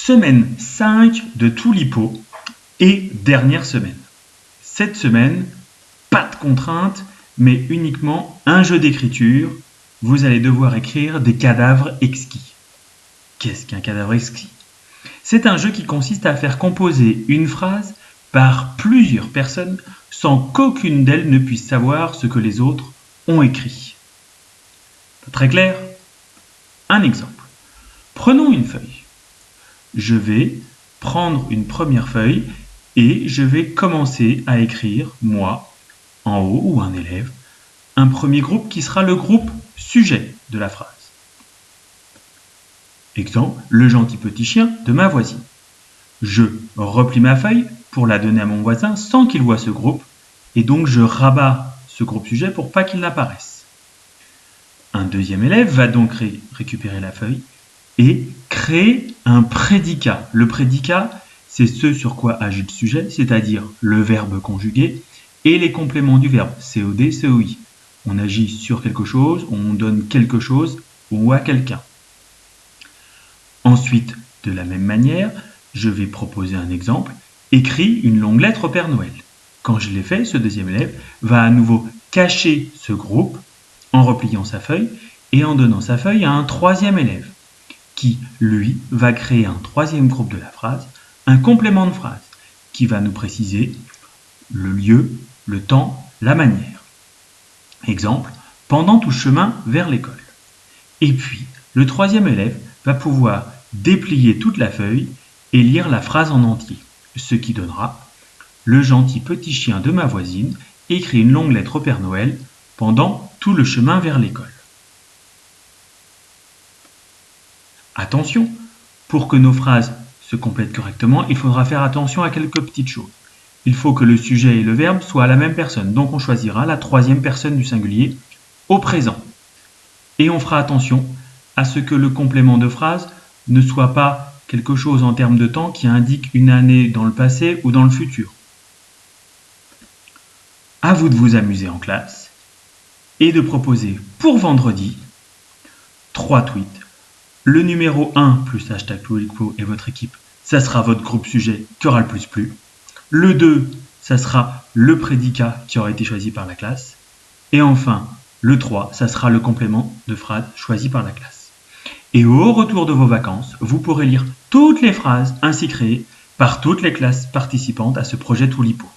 Semaine 5 de Toulipo et dernière semaine. Cette semaine, pas de contraintes, mais uniquement un jeu d'écriture. Vous allez devoir écrire des cadavres exquis. Qu'est-ce qu'un cadavre exquis? C'est un jeu qui consiste à faire composer une phrase par plusieurs personnes sans qu'aucune d'elles ne puisse savoir ce que les autres ont écrit. Pas très clair? Un exemple. Prenons une feuille. Je vais prendre une première feuille et je vais commencer à écrire, moi, en haut ou un élève, un premier groupe qui sera le groupe sujet de la phrase. Exemple, le gentil petit chien de ma voisine. Je replie ma feuille pour la donner à mon voisin sans qu'il voie ce groupe et donc je rabats ce groupe sujet pour pas qu'il n'apparaisse. Un deuxième élève va donc récupérer la feuille et créer un prédicat. Le prédicat, c'est ce sur quoi agit le sujet, c'est-à-dire le verbe conjugué et les compléments du verbe, COD, COI. On agit sur quelque chose, on donne quelque chose ou à quelqu'un. Ensuite, de la même manière, je vais proposer un exemple. Écris une longue lettre au Père Noël. Quand je l'ai fait, ce deuxième élève va à nouveau cacher ce groupe en repliant sa feuille et en donnant sa feuille à un troisième élève qui, lui, va créer un troisième groupe de la phrase, un complément de phrase qui va nous préciser le lieu, le temps, la manière. Exemple, pendant tout chemin vers l'école. Et puis, le troisième élève va pouvoir déplier toute la feuille et lire la phrase en entier, ce qui donnera « Le gentil petit chien de ma voisine écrit une longue lettre au Père Noël pendant tout le chemin vers l'école ». Attention, pour que nos phrases se complètent correctement, il faudra faire attention à quelques petites choses. Il faut que le sujet et le verbe soient la même personne, donc on choisira la troisième personne du singulier au présent. Et on fera attention à ce que le complément de phrase ne soit pas quelque chose en termes de temps qui indique une année dans le passé ou dans le futur. À vous de vous amuser en classe et de proposer pour vendredi 3 tweets. Le numéro 1 plus hashtag Toulipo et votre équipe, ça sera votre groupe sujet qui aura le plus plu. Le 2, ça sera le prédicat qui aura été choisi par la classe. Et enfin, le 3, ça sera le complément de phrase choisi par la classe. Et au retour de vos vacances, vous pourrez lire toutes les phrases ainsi créées par toutes les classes participantes à ce projet Toulipo.